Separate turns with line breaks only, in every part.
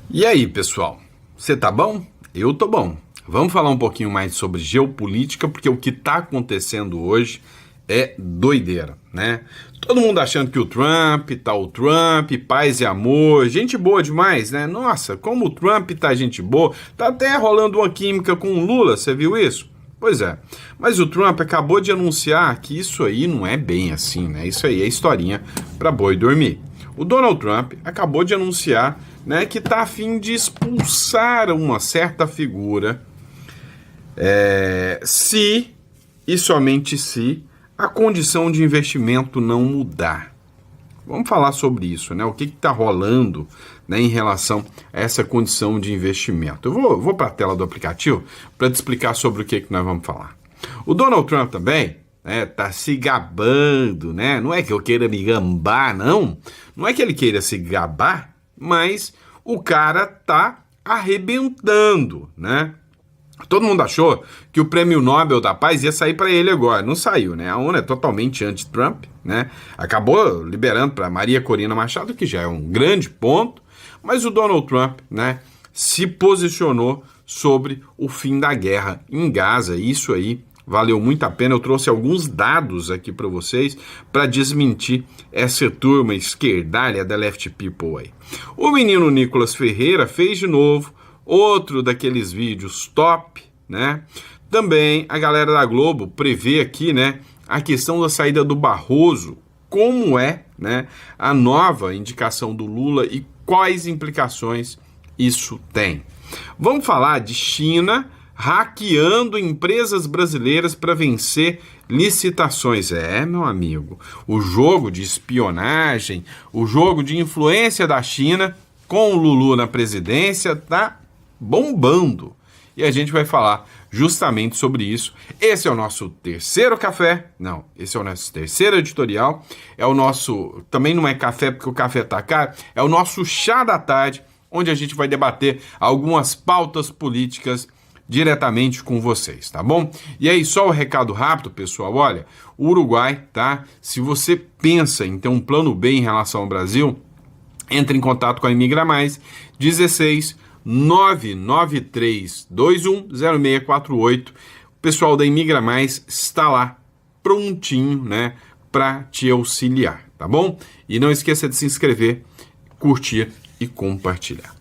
E aí, pessoal? Você tá bom? Eu tô bom. Vamos falar um pouquinho mais sobre geopolítica, porque o que tá acontecendo hoje é doideira, né? Todo mundo achando que o Trump, paz e amor, gente boa demais, né? Nossa, como o Trump tá gente boa, tá até rolando uma química com o Lula, você viu isso? Pois é, mas o Trump acabou de anunciar que isso aí não é bem assim, né? Isso aí é historinha pra boi dormir. O Donald Trump acabou de anunciar, né, que está a fim de expulsar uma certa figura, se e somente se a condição de investimento não mudar. Vamos falar sobre isso, né? O que está rolando, né, em relação a essa condição de investimento. Eu vou para a tela do aplicativo para te explicar sobre o que nós vamos falar. O Donald Trump também tá se gabando, né? Não é que eu queira me gambar, não. Não é que ele queira se gabar, mas o cara tá arrebentando, né? Todo mundo achou que o Prêmio Nobel da Paz ia sair para ele agora. Não saiu, né? A ONU é totalmente anti-Trump, né? Acabou liberando para Maria Corina Machado, que já é um grande ponto, mas o Donald Trump, né, se posicionou sobre o fim da guerra em Gaza. Isso aí valeu muito a pena. Eu trouxe alguns dados aqui para vocês para desmentir essa turma esquerdalha da Left People aí. O menino Nicolas Ferreira fez de novo outro daqueles vídeos top, né? Também a galera da Globo prevê aqui, né, a questão da saída do Barroso, como é, né, a nova indicação do Lula e quais implicações isso tem. Vamos falar de China hackeando empresas brasileiras para vencer licitações. Meu amigo, o jogo de espionagem, o jogo de influência da China com o Lulu na presidência tá bombando. E a gente vai falar justamente sobre isso. Esse é o nosso terceiro café. Não, esse é o nosso terceiro editorial. É o nosso, também não é café porque o café tá caro, é o nosso chá da tarde, onde a gente vai debater algumas pautas políticas diretamente com vocês, tá bom? E aí, só o recado rápido, pessoal, olha, o Uruguai, tá? Se você pensa em ter um plano B em relação ao Brasil, entre em contato com a Imigra Mais, 16 993210648. O pessoal da Imigra Mais está lá, prontinho, né, para te auxiliar, tá bom? E não esqueça de se inscrever, curtir e compartilhar.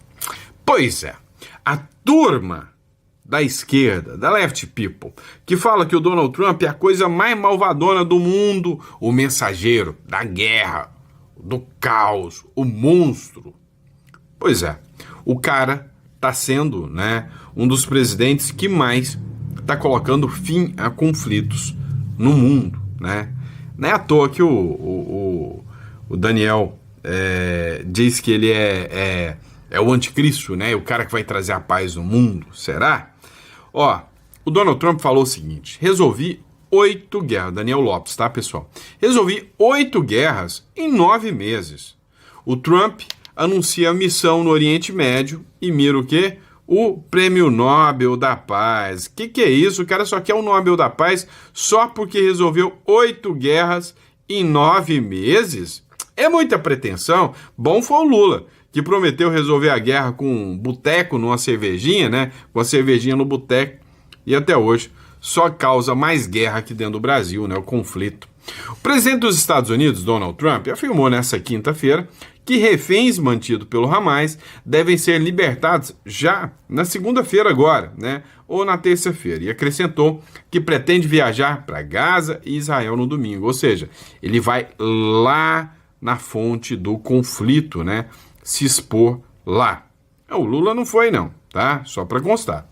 Pois é, a turma da esquerda, da Left People, que fala que o Donald Trump é a coisa mais malvadona do mundo, o mensageiro da guerra, do caos, o monstro. Pois é, o cara está sendo, né, um dos presidentes que mais está colocando fim a conflitos no mundo, né? Não é à toa que o Daniel diz que ele é o anticristo, né? O cara que vai trazer a paz no mundo. Será? Ó, o Donald Trump falou o seguinte: resolvi 8 guerras. Daniel Lopes, tá, pessoal? Resolvi 8 guerras em 9 meses. O Trump anuncia a missão no Oriente Médio e mira o quê? O Prêmio Nobel da Paz. Que é isso? O cara só quer o Nobel da Paz só porque resolveu 8 guerras em 9 meses? É muita pretensão. Bom foi o Lula, que prometeu resolver a guerra com um boteco numa cervejinha, né? Com a cervejinha no boteco. E até hoje só causa mais guerra aqui dentro do Brasil, né? O conflito. O presidente dos Estados Unidos, Donald Trump, afirmou nessa quinta-feira que reféns mantidos pelo Hamas devem ser libertados já na segunda-feira agora, né? Ou na terça-feira. E acrescentou que pretende viajar para Gaza e Israel no domingo. Ou seja, ele vai lá na fonte do conflito, né? Se expor lá. O Lula não foi não, tá? Só para constar.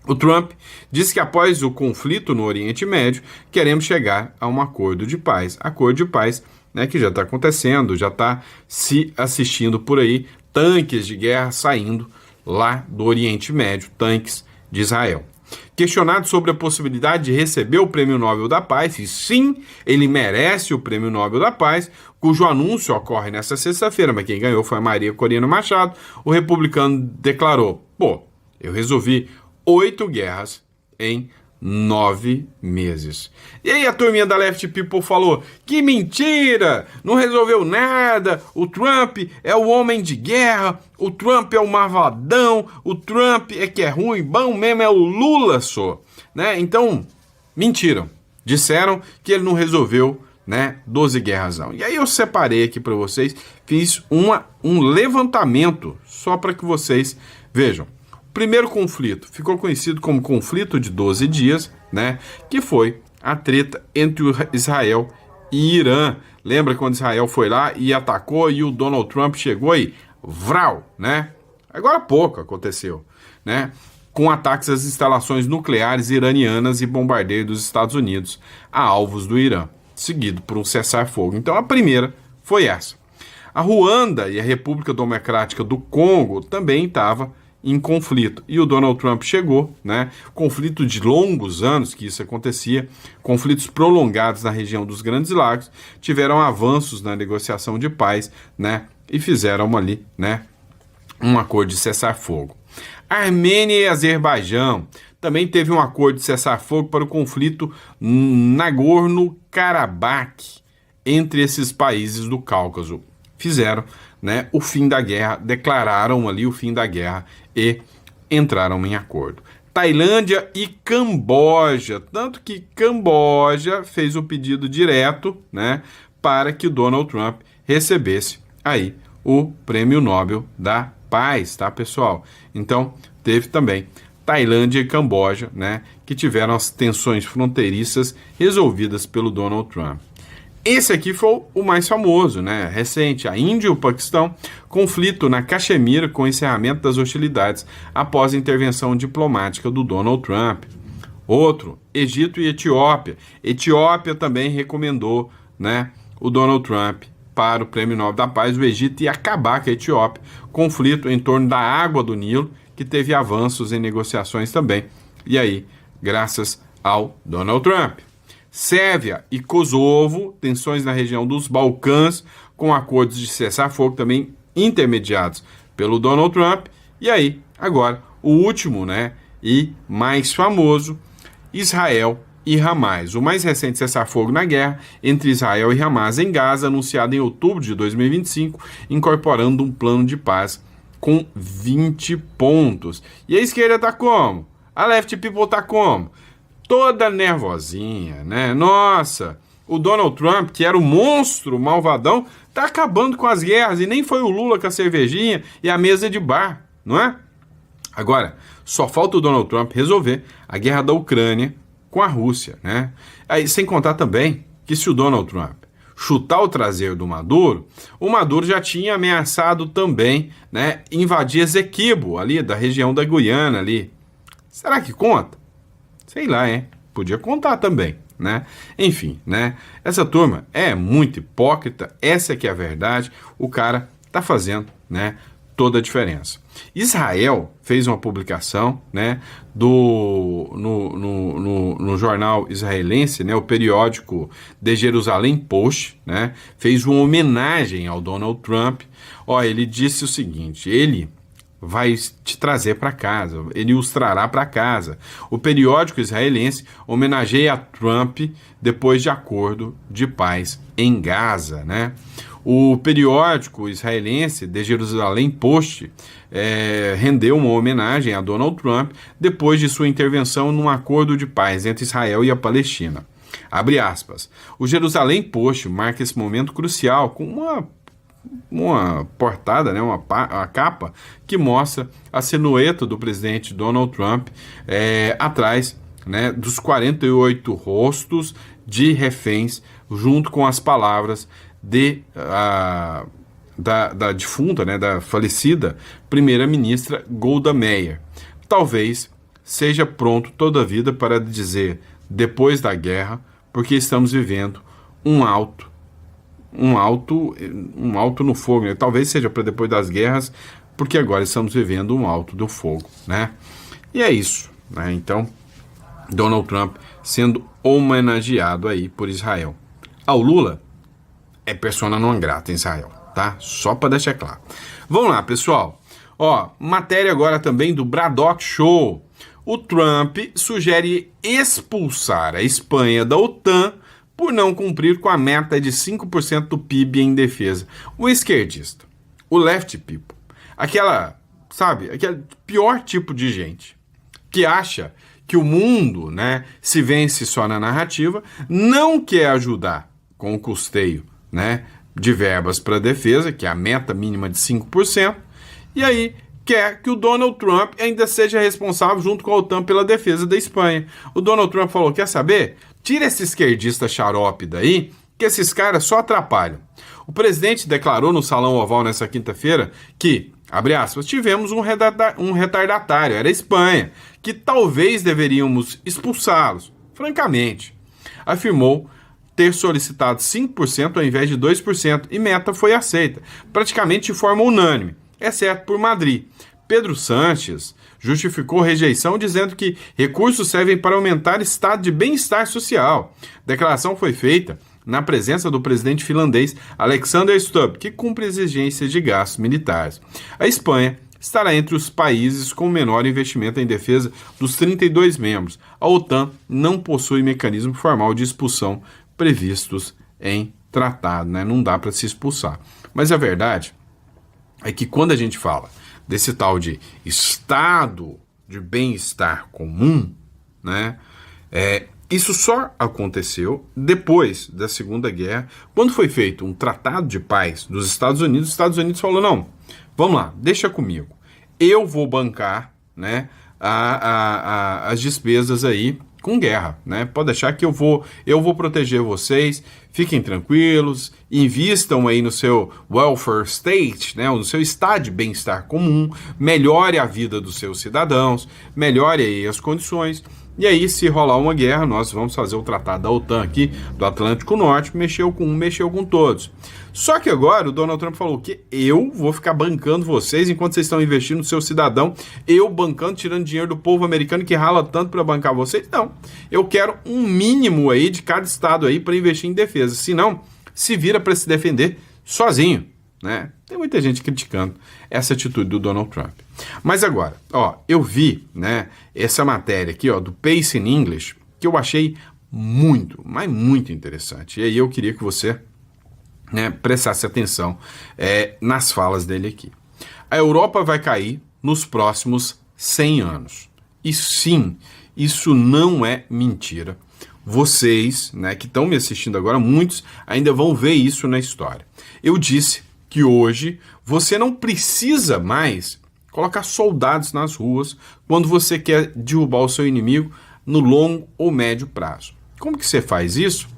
O Trump disse que após o conflito no Oriente Médio, queremos chegar a um acordo de paz. Acordo de paz, né, que já está acontecendo, já está se assistindo por aí, tanques de guerra saindo lá do Oriente Médio, tanques de Israel. Questionado sobre a possibilidade de receber o Prêmio Nobel da Paz, e sim, ele merece o Prêmio Nobel da Paz, cujo anúncio ocorre nesta sexta-feira, mas quem ganhou foi a Maria Corina Machado, o republicano declarou: eu resolvi 8 guerras em 9 meses. E aí a turminha da Left People falou, que mentira, não resolveu nada, o Trump é o homem de guerra, o Trump é o malvadão, o Trump é que é ruim, bom mesmo é o Lula só, né? Então, mentiram, disseram que ele não resolveu, né, 12 guerras não. E aí eu separei aqui para vocês, fiz um levantamento só para que vocês vejam. Primeiro conflito ficou conhecido como conflito de 12 dias, né? Que foi a treta entre Israel e Irã. Lembra quando Israel foi lá e atacou e o Donald Trump chegou e vral, né? Agora há pouco aconteceu, né? Com ataques às instalações nucleares iranianas e bombardeio dos Estados Unidos a alvos do Irã, seguido por um cessar-fogo. Então a primeira foi essa. A Ruanda e a República Democrática do Congo também estavam em conflito. E o Donald Trump chegou, né? Conflito de longos anos que isso acontecia, conflitos prolongados na região dos Grandes Lagos, tiveram avanços na negociação de paz, né? E fizeram ali, né, um acordo de cessar-fogo. Armênia e Azerbaijão também teve um acordo de cessar-fogo para o conflito Nagorno-Karabakh entre esses países do Cáucaso. Fizeram, né, o fim da guerra, declararam ali o fim da guerra e entraram em acordo. Tailândia e Camboja, tanto que Camboja fez o pedido direto, né, para que Donald Trump recebesse aí o Prêmio Nobel da Paz, tá, pessoal? Então, teve também Tailândia e Camboja, né, que tiveram as tensões fronteiriças resolvidas pelo Donald Trump. Esse aqui foi o mais famoso, né? Recente, a Índia e o Paquistão, conflito na Caxemira com o encerramento das hostilidades após a intervenção diplomática do Donald Trump. Outro, Egito e Etiópia. Etiópia também recomendou, né, o Donald Trump para o Prêmio Nobel da Paz. O Egito ia acabar com a Etiópia. Conflito em torno da água do Nilo, que teve avanços em negociações também. E aí, graças ao Donald Trump. Sérvia e Kosovo, tensões na região dos Balcãs, com acordos de cessar-fogo também intermediados pelo Donald Trump. E aí, agora, o último, né, e mais famoso, Israel e Hamas. O mais recente cessar-fogo na guerra entre Israel e Hamas em Gaza, anunciado em outubro de 2025, incorporando um plano de paz com 20 pontos. E a esquerda tá como? A Left People tá como? Toda nervosinha, né? Nossa, o Donald Trump, que era o monstro malvadão, tá acabando com as guerras e nem foi o Lula com a cervejinha e a mesa de bar, não é? Agora, só falta o Donald Trump resolver a guerra da Ucrânia com a Rússia, né? Aí, sem contar também que se o Donald Trump chutar o traseiro do Maduro, o Maduro já tinha ameaçado também, né, invadir Esequibo, ali da região da Guiana ali. Será que conta? Sei lá, hein? Podia contar também, né? Enfim, né? Essa turma é muito hipócrita, essa que é a verdade, o cara tá fazendo, né, toda a diferença. Israel fez uma publicação, né, no jornal israelense, né, o periódico The Jerusalem Post, né, fez uma homenagem ao Donald Trump. Ó, ele disse o seguinte, ele vai te trazer para casa, ele os trará para casa. O periódico israelense homenageia a Trump depois de acordo de paz em Gaza, né? O periódico israelense The Jerusalem Post rendeu uma homenagem a Donald Trump depois de sua intervenção num acordo de paz entre Israel e a Palestina. Abre aspas. O Jerusalem Post marca esse momento crucial com uma portada, né, uma capa que mostra a silhueta do presidente Donald Trump atrás, né, dos 48 rostos de reféns, junto com as palavras da defunta, né, da falecida primeira-ministra Golda Meir. Talvez seja pronto toda a vida para dizer depois da guerra, porque estamos vivendo um alto no fogo, né? Talvez seja para depois das guerras, porque agora estamos vivendo um alto do fogo, né? E é isso, né? Então, Donald Trump sendo homenageado aí por Israel. Ao Lula é persona non grata em Israel, tá? Só para deixar claro. Vamos lá, pessoal. Ó, matéria agora também do Braddock Show. o Trump sugere expulsar a Espanha da OTAN por não cumprir com a meta de 5% do PIB em defesa. O esquerdista, o left people, aquele pior tipo de gente que acha que o mundo, né, se vence só na narrativa, não quer ajudar com o custeio, né, de verbas para defesa, que é a meta mínima de 5%, e aí quer que o Donald Trump ainda seja responsável junto com a OTAN pela defesa da Espanha. O Donald Trump falou, quer saber? Tira esse esquerdista xarope daí, que esses caras só atrapalham. O presidente declarou no Salão Oval nessa quinta-feira que, abre aspas, tivemos um retardatário, era a Espanha, que talvez deveríamos expulsá-los. Francamente, afirmou ter solicitado 5% ao invés de 2%, e meta foi aceita, praticamente de forma unânime, exceto por Madrid. Pedro Sánchez justificou rejeição dizendo que recursos servem para aumentar o estado de bem-estar social. A declaração foi feita na presença do presidente finlandês Alexander Stubb, que cumpre exigências de gastos militares. A Espanha estará entre os países com menor investimento em defesa dos 32 membros. A OTAN não possui mecanismo formal de expulsão previstos em tratado, né? Não dá para se expulsar. Mas a verdade é que quando a gente fala desse tal de estado de bem-estar comum, né, isso só aconteceu depois da Segunda Guerra, quando foi feito um tratado de paz dos Estados Unidos. Os Estados Unidos falou, não, vamos lá, deixa comigo, eu vou bancar, né, as despesas aí com guerra, né? Pode deixar que eu vou proteger vocês, fiquem tranquilos, invistam aí no seu welfare state, né? No seu estado de bem-estar comum, melhore a vida dos seus cidadãos, melhore aí as condições, e aí se rolar uma guerra, nós vamos fazer o tratado da OTAN aqui, do Atlântico Norte, mexeu com todos. Só que agora o Donald Trump falou que eu vou ficar bancando vocês enquanto vocês estão investindo no seu cidadão, eu bancando, tirando dinheiro do povo americano que rala tanto para bancar vocês. Não, eu quero um mínimo aí de cada estado aí para investir em defesa, senão se vira para se defender sozinho, né? Tem muita gente criticando essa atitude do Donald Trump. Mas agora, ó, eu vi, né, essa matéria aqui, ó, do Pace in English, que eu achei muito, mas muito interessante. E aí eu queria que você, né, prestasse atenção nas falas dele aqui. A Europa vai cair nos próximos 100 anos. E sim, isso não é mentira. Vocês, né, que estão me assistindo agora, muitos ainda vão ver isso na história. Eu disse que hoje você não precisa mais colocar soldados nas ruas quando você quer derrubar o seu inimigo no longo ou médio prazo. Como que você faz isso?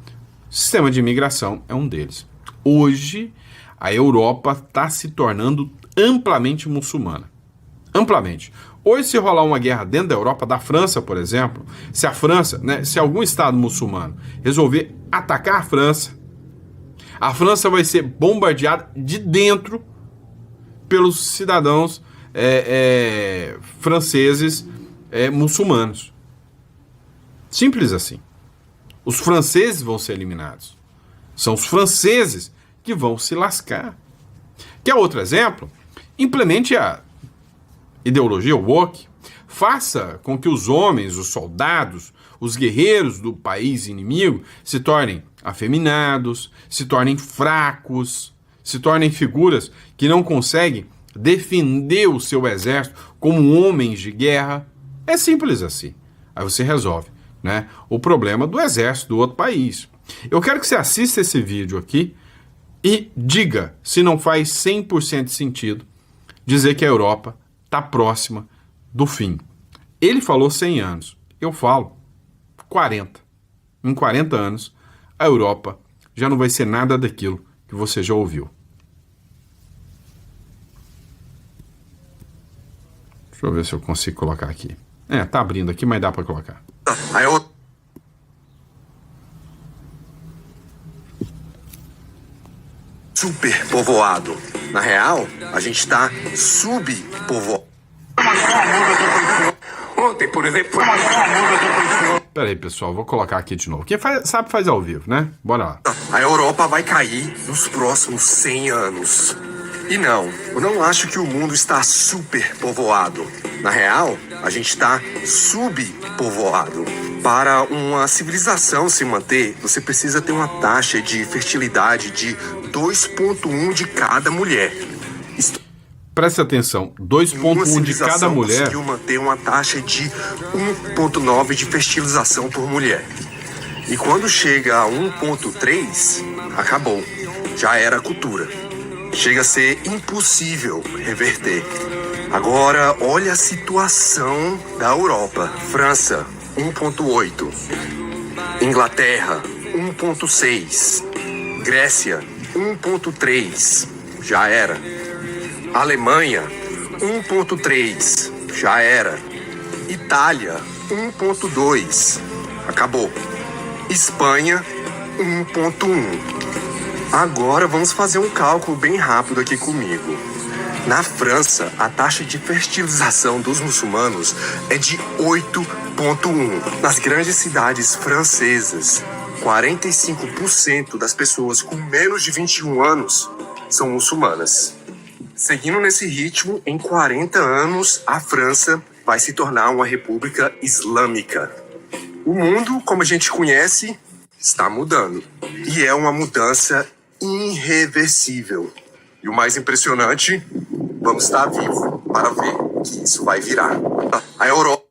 O sistema de imigração é um deles. Hoje, a Europa está se tornando amplamente muçulmana. Amplamente. Hoje, se rolar uma guerra dentro da Europa, da França, por exemplo, se a França, né, se algum Estado muçulmano resolver atacar a França vai ser bombardeada de dentro pelos cidadãos franceses muçulmanos. Simples assim. Os franceses vão ser eliminados. São os franceses que vão se lascar. Quer outro exemplo? Implemente a ideologia woke. Faça com que os homens, os soldados, os guerreiros do país inimigo se tornem afeminados, se tornem fracos, se tornem figuras que não conseguem defender o seu exército como homens de guerra. É simples assim. Aí você resolve, né, o problema do exército do outro país. Eu quero que você assista esse vídeo aqui e diga se não faz 100% de sentido dizer que a Europa está próxima do fim. Ele falou 100 anos. Eu falo 40. Em 40 anos, a Europa já não vai ser nada daquilo que você já ouviu. Deixa eu ver se eu consigo colocar aqui. Tá abrindo aqui, mas dá para colocar.
Superpovoado. Na real, a gente tá subpovoado. Ontem, por exemplo,
Peraí, pessoal, vou colocar aqui de novo. Quem sabe faz ao vivo, né? Bora lá.
A Europa vai cair nos próximos 100 anos. E não, eu não acho que o mundo está superpovoado. Na real, a gente está subpovoado. Para uma civilização se manter, você precisa ter uma taxa de fertilidade de 2,1 de cada mulher.
Preste atenção, 2,1 de cada mulher.
Conseguiu manter uma taxa de 1,9 de fertilização por mulher. E quando chega a 1,3, acabou. Já era cultura. Chega a ser impossível reverter. Agora, olha a situação da Europa. França, 1,8. Inglaterra, 1,6. Grécia, 1,3. Já era. Alemanha, 1,3. Já era. Itália, 1,2. Acabou. Espanha, 1,1. Agora vamos fazer um cálculo bem rápido aqui comigo. Na França, a taxa de fertilização dos muçulmanos é de 8,1. Nas grandes cidades francesas, 45% das pessoas com menos de 21 anos são muçulmanas. Seguindo nesse ritmo, em 40 anos, a França vai se tornar uma república islâmica. O mundo, como a gente conhece, está mudando. E é uma mudança irreversível. E o mais impressionante, vamos estar vivos para ver que isso vai virar. A Europa...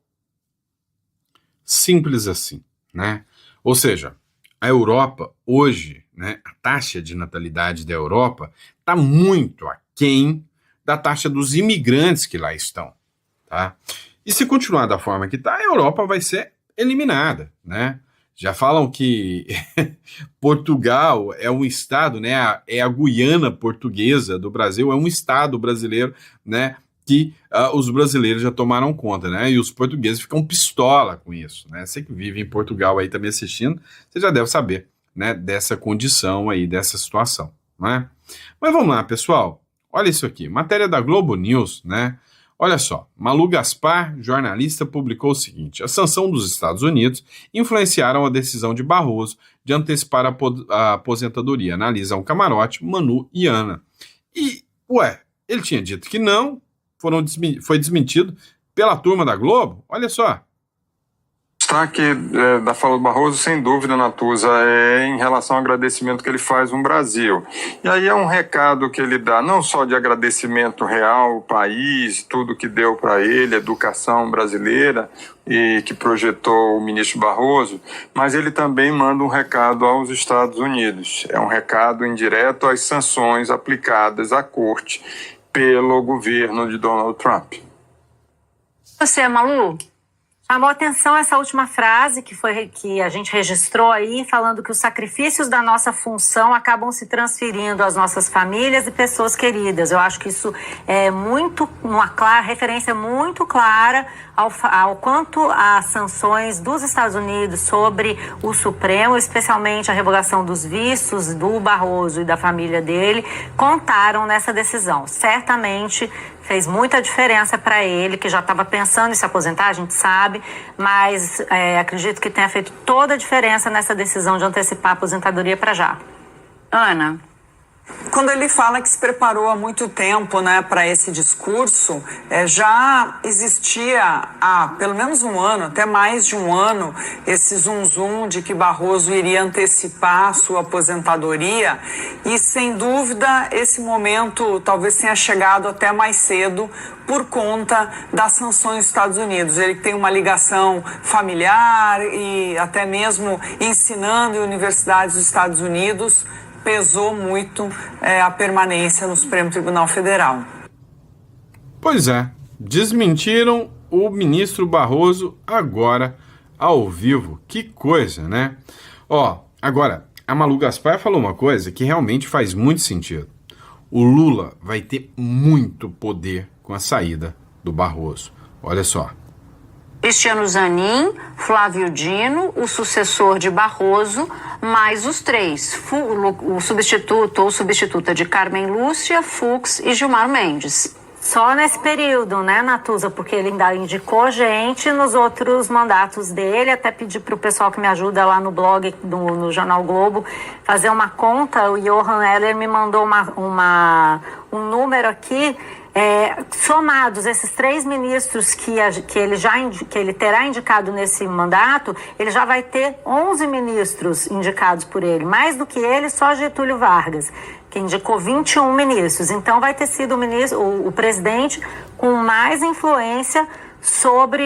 Simples assim, né? Ou seja, a Europa hoje, né, a taxa de natalidade da Europa está muito aquém da taxa dos imigrantes que lá estão, tá? E se continuar da forma que está, a Europa vai ser eliminada, né? Já falam que Portugal é um estado, né? É a Guiana portuguesa do Brasil, é um estado brasileiro, né? Que os brasileiros já tomaram conta, né? E os portugueses ficam pistola com isso, né? Você que vive em Portugal aí também assistindo, você já deve saber, né? Dessa condição aí, dessa situação, né? Mas vamos lá, pessoal. Olha isso aqui, matéria da Globo News, né? Olha só, Malu Gaspar, jornalista, publicou o seguinte: a sanção dos Estados Unidos influenciaram a decisão de Barroso de antecipar a aposentadoria. Analisam Camarote, Manu e Ana. E, ele tinha dito que não, foi desmentido pela turma da Globo? Olha só.
Destaque da fala do Barroso, sem dúvida, Natuza, é em relação ao agradecimento que ele faz no Brasil. E aí é um recado que ele dá, não só de agradecimento real ao país, tudo que deu para ele, a educação brasileira, e que projetou o ministro Barroso, mas ele também manda um recado aos Estados Unidos. É um recado indireto às sanções aplicadas à corte pelo governo de Donald Trump.
Você, Malu? Chamou atenção essa última frase que a gente registrou aí, falando que os sacrifícios da nossa função acabam se transferindo às nossas famílias e pessoas queridas. Eu acho que isso é uma referência muito clara ao quanto as sanções dos Estados Unidos sobre o Supremo, especialmente a revogação dos vistos do Barroso e da família dele, contaram nessa decisão. Certamente fez muita diferença para ele, que já estava pensando em se aposentar, a gente sabe, mas acredito que tenha feito toda a diferença nessa decisão de antecipar a aposentadoria para já. Ana?
Quando ele fala que se preparou há muito tempo, né, para esse discurso, já existia há pelo menos um ano, até mais de um ano, esse zum de que Barroso iria antecipar a sua aposentadoria e, sem dúvida, esse momento talvez tenha chegado até mais cedo por conta das sanções dos Estados Unidos. Ele tem uma ligação familiar e até mesmo ensinando em universidades dos Estados Unidos, pesou muito a permanência no Supremo Tribunal Federal.
Pois é, desmentiram o ministro Barroso agora ao vivo. Que coisa, né? Agora, a Malu Gaspar falou uma coisa que realmente faz muito sentido. O Lula vai ter muito poder com a saída do Barroso. Olha só.
Cristiano Zanin, Flávio Dino, o sucessor de Barroso, mais os três, o substituto ou substituta de Carmen Lúcia, Fux e Gilmar Mendes. Só nesse período, né, Natuza? Porque ele ainda indicou gente nos outros mandatos dele. Até pedi para o pessoal que me ajuda lá no blog, no Jornal Globo, fazer uma conta. O Johan Heller me mandou um número aqui. Somados esses 3 ministros que ele terá indicado nesse mandato, ele já vai ter 11 ministros indicados por ele, mais do que ele, só Getúlio Vargas, que indicou 21 ministros. Então vai ter sido o presidente com mais influência sobre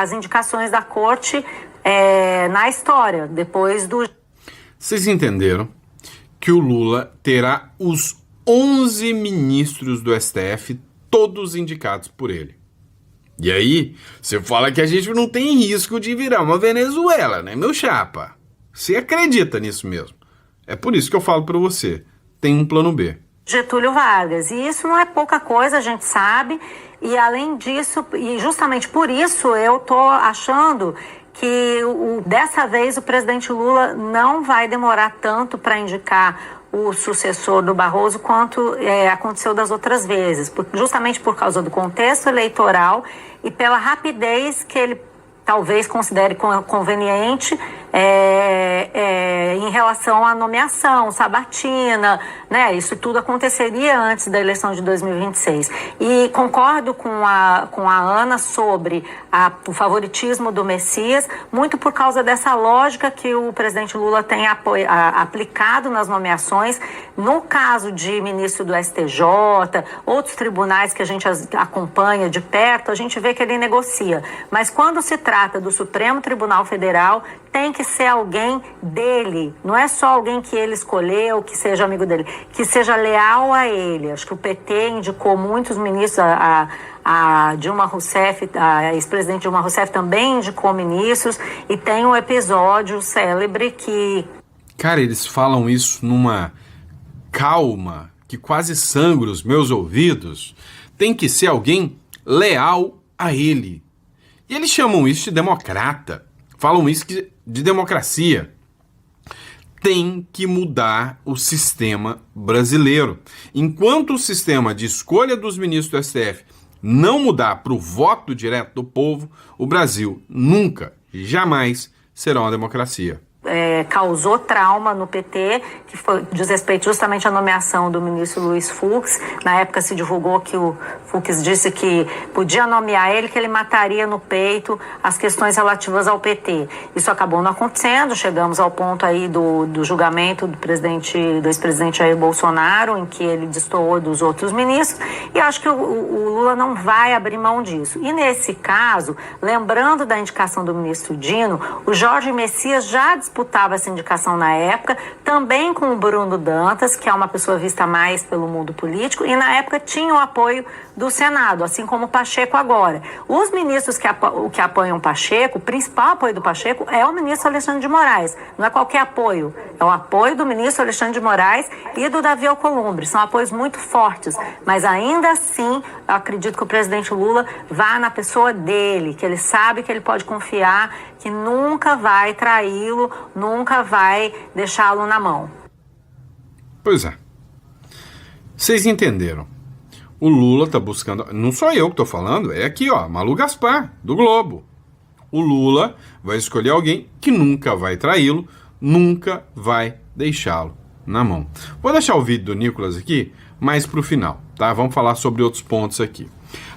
as indicações da corte na história, depois do...
Vocês entenderam que o Lula terá os 11 ministros do STF, todos indicados por ele. E aí, você fala que a gente não tem risco de virar uma Venezuela, né, meu chapa? Você acredita nisso mesmo? É por isso que eu falo para você, tem um plano B.
Getúlio Vargas. E isso não é pouca coisa, a gente sabe. E além disso, e justamente por isso, eu tô achando que dessa vez o presidente Lula não vai demorar tanto para indicar o sucessor do Barroso quanto aconteceu das outras vezes, justamente por causa do contexto eleitoral e pela rapidez que ele talvez considere conveniente em relação à nomeação, sabatina, né? Isso tudo aconteceria antes da eleição de 2026. E concordo com a Ana sobre o favoritismo do Messias, muito por causa dessa lógica que o presidente Lula tem aplicado nas nomeações. No caso de ministro do STJ, outros tribunais que a gente acompanha de perto, a gente vê que ele negocia. Mas quando se trata do Supremo Tribunal Federal, tem que ser alguém dele, não é só alguém que ele escolheu, que seja amigo dele, que seja leal a ele. Acho que o PT indicou muitos ministros, a Dilma Rousseff, a ex-presidente Dilma Rousseff também indicou ministros, e tem um episódio célebre que...
Cara, eles falam isso numa calma que quase sangra os meus ouvidos. Tem que ser alguém leal a ele. E eles chamam isso de democrata. Falam isso de democracia. Tem que mudar o sistema brasileiro. Enquanto o sistema de escolha dos ministros do STF não mudar para o voto direto do povo, o Brasil nunca, jamais será uma democracia.
Causou trauma no PT, que diz respeito justamente à nomeação do ministro Luiz Fux. Na época se divulgou que o Fux disse que podia nomear ele, que ele mataria no peito as questões relativas ao PT. Isso acabou não acontecendo, chegamos ao ponto aí do julgamento do ex-presidente Jair Bolsonaro, em que ele destoou dos outros ministros, e acho que o Lula não vai abrir mão disso. E nesse caso, lembrando da indicação do ministro Dino, o Jorge Messias já disputava essa indicação na época, também com o Bruno Dantas, que é uma pessoa vista mais pelo mundo político, e na época tinha o apoio do Senado, assim como o Pacheco agora. Os ministros que apoiam o Pacheco, o principal apoio do Pacheco é o ministro Alexandre de Moraes. Não é qualquer apoio, é o apoio do ministro Alexandre de Moraes e do Davi Alcolumbre. São apoios muito fortes, mas ainda assim, eu acredito que o presidente Lula vá na pessoa dele, que ele sabe que ele pode confiar, que nunca vai traí-lo, nunca vai deixá-lo na mão.
Pois é. Vocês entenderam. O Lula tá buscando... Não sou eu que tô falando, é aqui, ó, Malu Gaspar, do Globo. O Lula vai escolher alguém que nunca vai traí-lo, nunca vai deixá-lo na mão. Vou deixar o vídeo do Nicolas aqui, mais pro final, tá? Vamos falar sobre outros pontos aqui.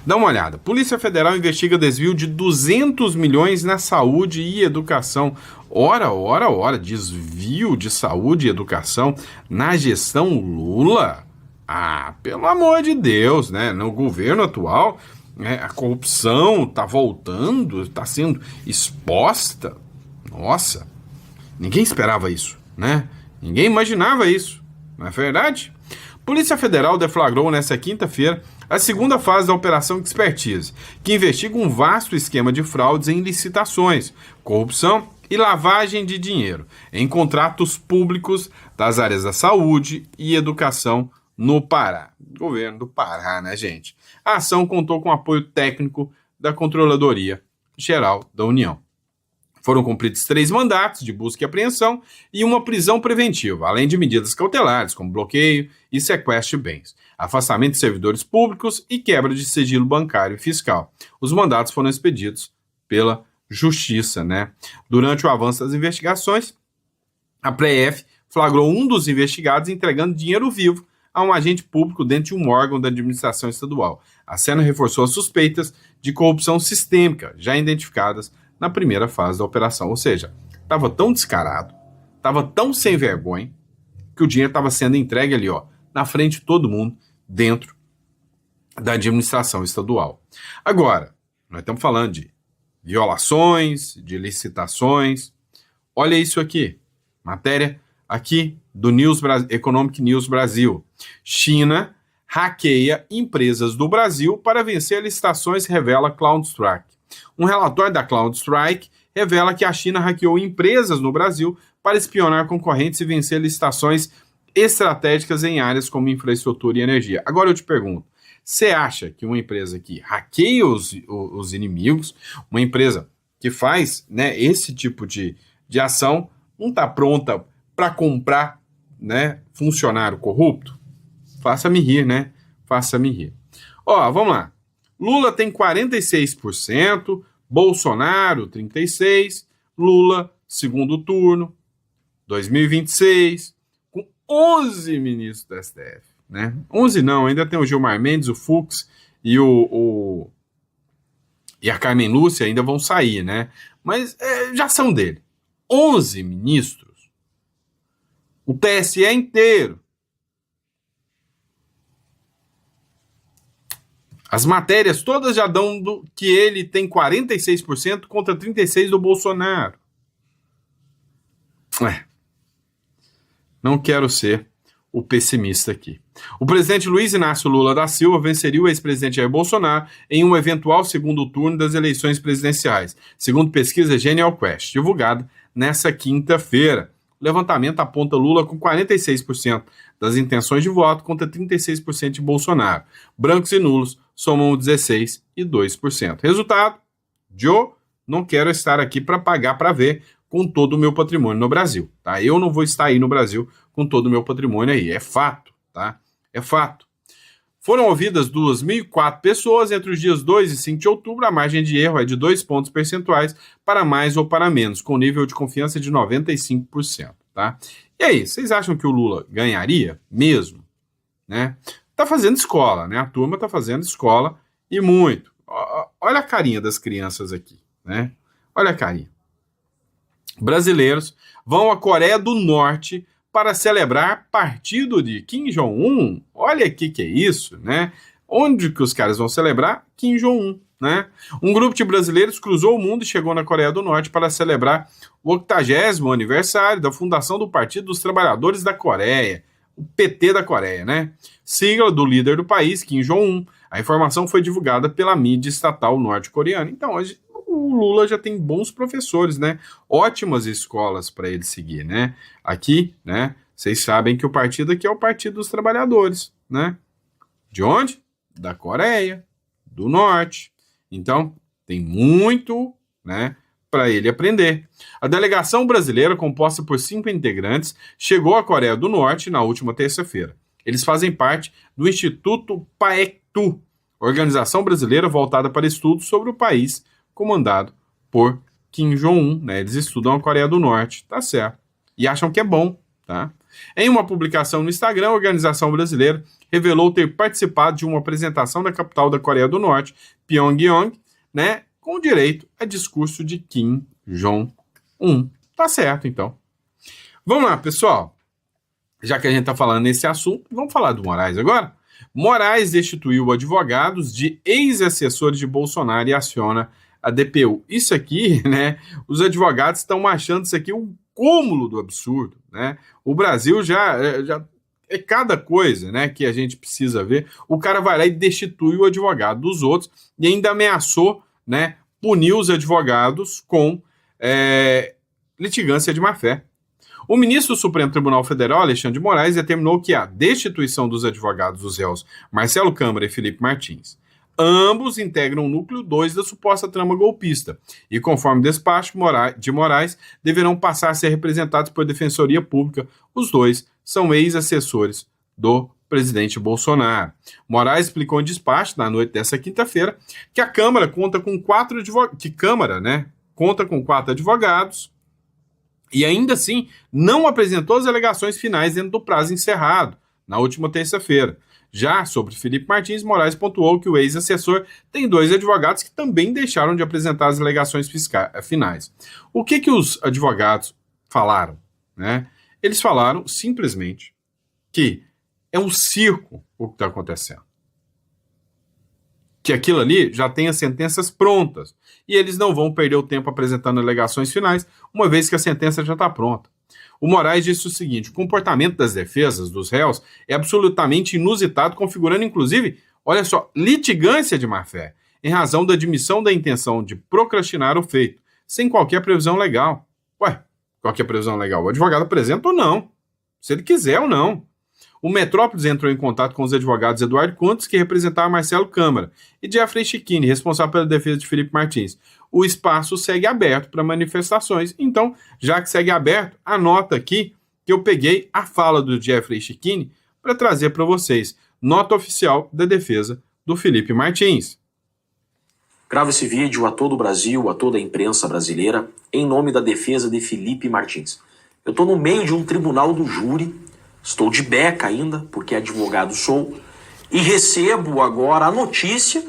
Dá uma olhada. Polícia Federal investiga desvio de 200 milhões na saúde e educação. Ora, desvio de saúde e educação na gestão Lula? Ah, pelo amor de Deus, né? No governo atual, né, a corrupção tá voltando, tá sendo exposta. Nossa, ninguém esperava isso, né? Ninguém imaginava isso, não é verdade? Polícia Federal deflagrou nesta quinta-feira a segunda fase da Operação Expertise, que investiga um vasto esquema de fraudes em licitações, corrupção e lavagem de dinheiro em contratos públicos das áreas da saúde e educação no Pará. Governo do Pará, né, gente? A ação contou com apoio técnico da Controladoria Geral da União. Foram cumpridos 3 mandatos de busca e apreensão e uma prisão preventiva, além de medidas cautelares, como bloqueio e sequestro de bens, afastamento de servidores públicos e quebra de sigilo bancário e fiscal. Os mandatos foram expedidos pela Justiça, né? Durante o avanço das investigações, a PRF flagrou um dos investigados entregando dinheiro vivo a um agente público dentro de um órgão da administração estadual. A cena reforçou as suspeitas de corrupção sistêmica, já identificadas na primeira fase da operação. Ou seja, estava tão descarado, estava tão sem vergonha, que o dinheiro estava sendo entregue ali, ó, na frente de todo mundo, dentro da administração estadual. Agora, nós estamos falando de violações, de licitações. Olha isso aqui, matéria aqui do Economic News Brasil. China hackeia empresas do Brasil para vencer licitações, revela CrowdStrike. Um relatório da CrowdStrike revela que a China hackeou empresas no Brasil para espionar concorrentes e vencer licitações estratégicas em áreas como infraestrutura e energia. Agora eu te pergunto, você acha que uma empresa que hackeia os inimigos, uma empresa que faz, né, esse tipo de ação, não está pronta para comprar, né, funcionário corrupto? Faça-me rir, né? Faça-me rir. Ó, vamos lá. Lula tem 46%, Bolsonaro 36%, Lula, segundo turno, 2026, com 11 ministros do STF, né? 11 não, ainda tem o Gilmar Mendes, o Fux e e a Carmen Lúcia ainda vão sair, né? Mas já são dele. 11 ministros. O TSE inteiro. As matérias todas já dão que ele tem 46% contra 36% do Bolsonaro. Não quero ser o pessimista aqui. O presidente Luiz Inácio Lula da Silva venceria o ex-presidente Jair Bolsonaro em um eventual segundo turno das eleições presidenciais, segundo pesquisa Genial Quest, divulgada nessa quinta-feira. O levantamento aponta Lula com 46% das intenções de voto contra 36% de Bolsonaro. Brancos e nulos somam 16% e 2%. Resultado? Joe, não quero estar aqui para pagar para ver com todo o meu patrimônio no Brasil, tá? Eu não vou estar aí no Brasil com todo o meu patrimônio aí, é fato, tá? É fato. Foram ouvidas 2.004 pessoas entre os dias 2 e 5 de outubro, a margem de erro é de 2 pontos percentuais para mais ou para menos, com nível de confiança de 95%, tá? E aí, vocês acham que o Lula ganharia mesmo, né? Tá fazendo escola, né? A turma tá fazendo escola e muito. Olha a carinha das crianças aqui, né? Olha a carinha. Brasileiros vão à Coreia do Norte para celebrar partido de Kim Jong-un. Olha aqui que é isso, né? Onde que os caras vão celebrar? Kim Jong-un, né? Um grupo de brasileiros cruzou o mundo e chegou na Coreia do Norte para celebrar o 80º aniversário da fundação do Partido dos Trabalhadores da Coreia, o PT da Coreia, né? Sigla do líder do país, Kim Jong-un. A informação foi divulgada pela mídia estatal norte-coreana. Então, hoje o Lula já tem bons professores, né? Ótimas escolas para ele seguir, né? Aqui, né? Vocês sabem que o partido aqui é o Partido dos Trabalhadores, né? De onde? Da Coreia do Norte. Então, tem muito, né, para ele aprender. A delegação brasileira, composta por 5 integrantes, chegou à Coreia do Norte na última terça-feira. Eles fazem parte do Instituto Paektu, organização brasileira voltada para estudos sobre o país, comandado por Kim Jong-un, né? Eles estudam a Coreia do Norte, tá certo. E acham que é bom, tá? Em uma publicação no Instagram, a organização brasileira revelou ter participado de uma apresentação na capital da Coreia do Norte, Pyongyang, né? Com direito a discurso de Kim Jong-un. Tá certo, então. Vamos lá, pessoal. Já que a gente tá falando nesse assunto, vamos falar do Moraes agora? Moraes destituiu advogados de ex-assessores de Bolsonaro e aciona a DPU. Isso aqui, né, os advogados estão achando isso aqui um cúmulo do absurdo, né? O Brasil já é cada coisa, né, que a gente precisa ver. O cara vai lá e destitui o advogado dos outros e ainda ameaçou, né, punir os advogados com litigância de má-fé. O ministro do Supremo Tribunal Federal, Alexandre de Moraes, determinou que a destituição dos advogados dos réus Marcelo Câmara e Felipe Martins. Ambos integram o núcleo 2 da suposta trama golpista e, conforme despacho de Moraes, deverão passar a ser representados por Defensoria Pública. Os dois são ex-assessores do presidente Bolsonaro. Moraes explicou em despacho, na noite dessa quinta-feira, que a Câmara conta com 4 advogados e ainda assim não apresentou as alegações finais dentro do prazo encerrado na última terça-feira. Já sobre Felipe Martins, Moraes pontuou que o ex-assessor tem 2 advogados que também deixaram de apresentar as alegações finais. O que os advogados falaram, né? Eles falaram simplesmente que é um circo o que está acontecendo. Que aquilo ali já tem as sentenças prontas e eles não vão perder o tempo apresentando alegações finais, uma vez que a sentença já está pronta. O Moraes disse o seguinte: o comportamento das defesas dos réus é absolutamente inusitado, configurando inclusive, olha só, litigância de má-fé, em razão da admissão da intenção de procrastinar o feito, sem qualquer previsão legal. Ué, qualquer previsão legal? O advogado apresenta ou não, se ele quiser ou não. O Metrópolis entrou em contato com os advogados Eduardo Contes, que representava Marcelo Câmara, e Jeffrey Chiquini, responsável pela defesa de Felipe Martins. O espaço segue aberto para manifestações. Então, já que segue aberto, anota aqui que eu peguei a fala do Jeffrey Chiquini para trazer para vocês. Nota oficial da defesa do Felipe Martins.
Gravo esse vídeo a todo o Brasil, a toda a imprensa brasileira, em nome da defesa de Felipe Martins. Eu estou no meio de um tribunal do júri. Estou de beca ainda, porque advogado sou, e recebo agora a notícia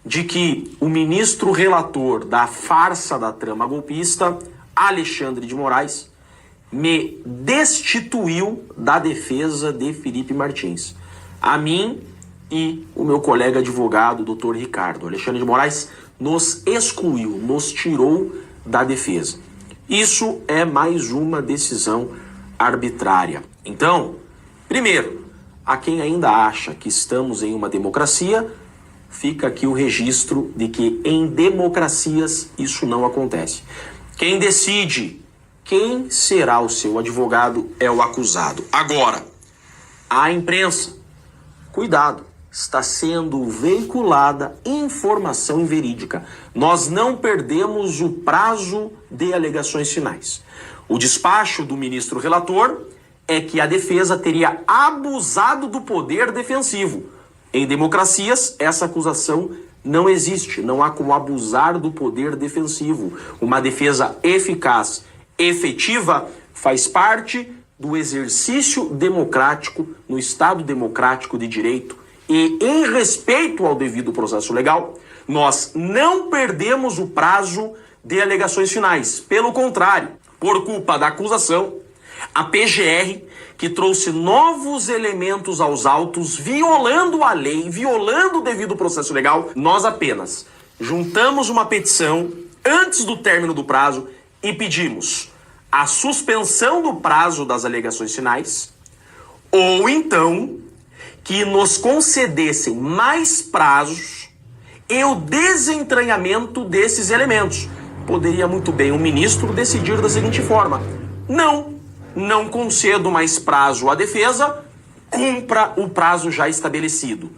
de que o ministro relator da farsa da trama golpista, Alexandre de Moraes, me destituiu da defesa de Felipe Martins. A mim e o meu colega advogado, Dr. Ricardo. Alexandre de Moraes nos excluiu, nos tirou da defesa. Isso é mais uma decisão arbitrária. Então, primeiro, a quem ainda acha que estamos em uma democracia, fica aqui o registro de que em democracias isso não acontece. Quem decide quem será o seu advogado é o acusado. Agora, a imprensa, cuidado, está sendo veiculada informação inverídica. Nós não perdemos o prazo de alegações finais. O despacho do ministro relator é que a defesa teria abusado do poder defensivo. Em democracias, essa acusação não existe. Não há como abusar do poder defensivo. Uma defesa eficaz, efetiva, faz parte do exercício democrático no Estado democrático de direito. E em respeito ao devido processo legal, nós não perdemos o prazo de alegações finais. Pelo contrário, por culpa da acusação, a PGR, que trouxe novos elementos aos autos, violando a lei, violando o devido processo legal, nós apenas juntamos uma petição antes do término do prazo e pedimos a suspensão do prazo das alegações finais, ou então que nos concedessem mais prazos e o desentranhamento desses elementos. Poderia muito bem o ministro decidir da seguinte forma: não concedo mais prazo à defesa, cumpra o prazo já estabelecido.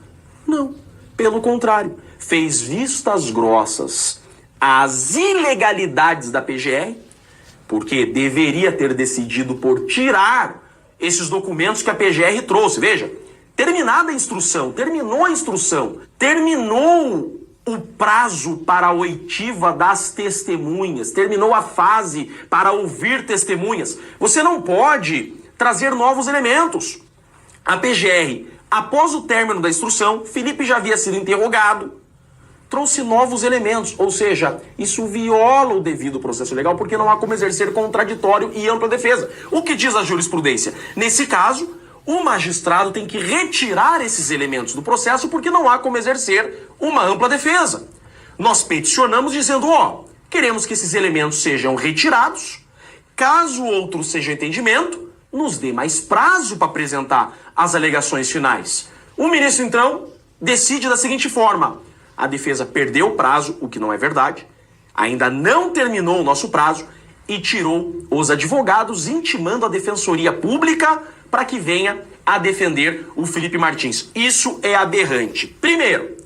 Não, pelo contrário, fez vistas grossas às ilegalidades da PGR, porque deveria ter decidido por tirar esses documentos que a PGR trouxe. Veja, terminou a instrução, terminou o prazo para a oitiva das testemunhas, terminou a fase para ouvir testemunhas. Você não pode trazer novos elementos. A PGR, após o término da instrução, Felipe já havia sido interrogado, trouxe novos elementos, ou seja, isso viola o devido processo legal, porque não há como exercer contraditório e ampla defesa. O que diz a jurisprudência? Nesse caso, o magistrado tem que retirar esses elementos do processo porque não há como exercer uma ampla defesa. Nós peticionamos dizendo, queremos que esses elementos sejam retirados. Caso outro seja entendimento, nos dê mais prazo para apresentar as alegações finais. O ministro, então, decide da seguinte forma: a defesa perdeu o prazo, o que não é verdade, ainda não terminou o nosso prazo e tirou os advogados, intimando a Defensoria Pública para que venha a defender o Felipe Martins. Isso é aberrante. Primeiro,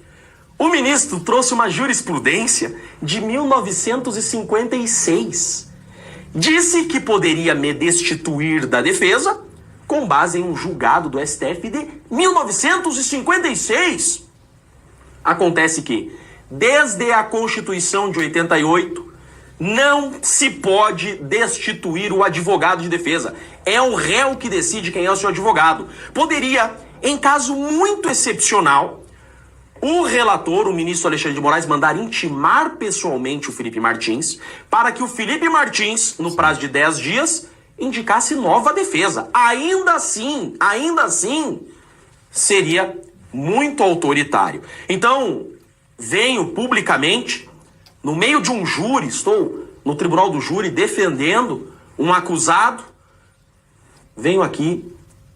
o ministro trouxe uma jurisprudência de 1956. Disse que poderia me destituir da defesa com base em um julgado do STF de 1956. Acontece que, desde a Constituição de 88, não se pode destituir o advogado de defesa. É o réu que decide quem é o seu advogado. Poderia, em caso muito excepcional, o relator, o ministro Alexandre de Moraes, mandar intimar pessoalmente o Felipe Martins para que o Felipe Martins, no prazo de 10 dias, indicasse nova defesa. Ainda assim, seria muito autoritário. Então, venho publicamente, no meio de um júri, estou no tribunal do júri defendendo um acusado, venho aqui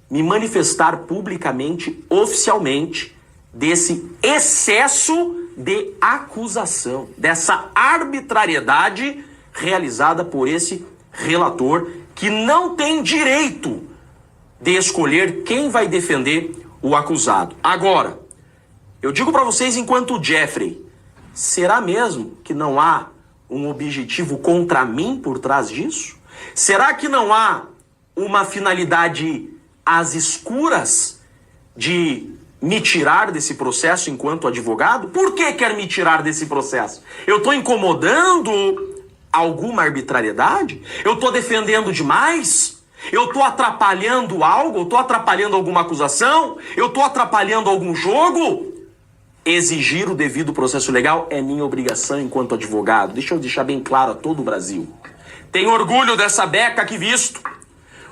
me manifestar publicamente, oficialmente, desse excesso de acusação, dessa arbitrariedade realizada por esse relator que não tem direito de escolher quem vai defender o acusado. Agora, eu digo para vocês enquanto Jeffrey, será mesmo que não há um objetivo contra mim por trás disso? Será que não há uma finalidade às escuras de me tirar desse processo enquanto advogado? Por que quer me tirar desse processo? Eu estou incomodando alguma arbitrariedade? Eu estou defendendo demais? Eu estou atrapalhando algo? Eu estou atrapalhando alguma acusação? Eu estou atrapalhando algum jogo? Exigir o devido processo legal é minha obrigação enquanto advogado. Deixa eu deixar bem claro a todo o Brasil. Tenho orgulho dessa beca aqui visto.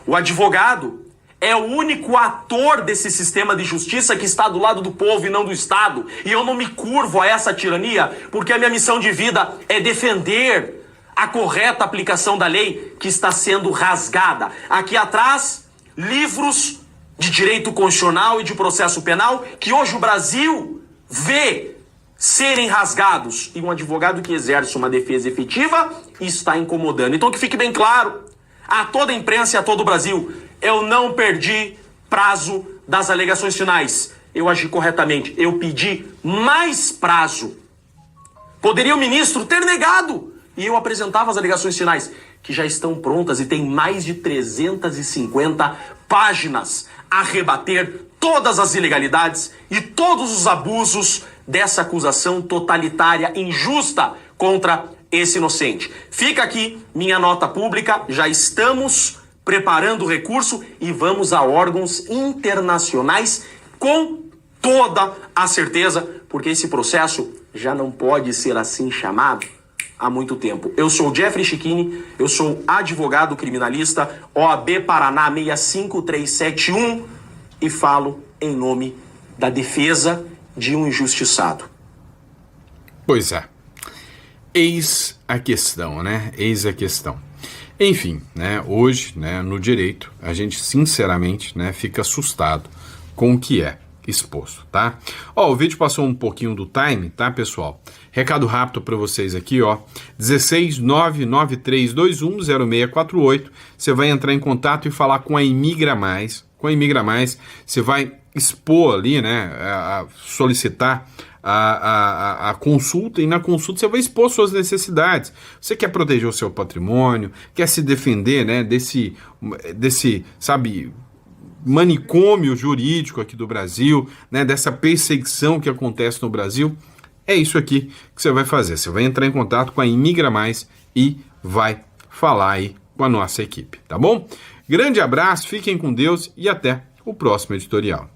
O advogado é o único ator desse sistema de justiça que está do lado do povo e não do Estado. E eu não me curvo a essa tirania, porque a minha missão de vida é defender a correta aplicação da lei que está sendo rasgada. Aqui atrás, livros de direito constitucional e de processo penal que hoje o Brasil vê serem rasgados. E um advogado que exerce uma defesa efetiva está incomodando. Então que fique bem claro a toda a imprensa e a todo o Brasil: eu não perdi prazo das alegações finais. Eu agi corretamente. Eu pedi mais prazo. Poderia o ministro ter negado e eu apresentava as alegações finais, que já estão prontas e tem mais de 350 páginas a rebater todas as ilegalidades e todos os abusos dessa acusação totalitária, injusta contra esse inocente. Fica aqui minha nota pública, já estamos preparando o recurso e vamos a órgãos internacionais com toda a certeza, porque esse processo já não pode ser assim chamado há muito tempo. Eu sou o Jeffrey Chiquini, eu sou advogado criminalista, OAB Paraná 65371 e falo em nome da defesa de um injustiçado.
Pois é. Eis a questão, né? Eis a questão. Enfim, né, hoje, né, no direito, a gente sinceramente, né, fica assustado com o que é exposto, tá? Ó, o vídeo passou um pouquinho do time, tá, pessoal? Recado rápido para vocês aqui, ó, 16993210648, você vai entrar em contato e falar com a Imigra Mais, você vai expor ali, né, solicitar a consulta, e na consulta você vai expor suas necessidades. Você quer proteger o seu patrimônio, quer se defender, né, desse, sabe, manicômio jurídico aqui do Brasil, né, dessa perseguição que acontece no Brasil. É isso aqui que você vai fazer. Você vai entrar em contato com a Imigra Mais e vai falar aí com a nossa equipe, tá bom? Grande abraço, fiquem com Deus e até o próximo editorial.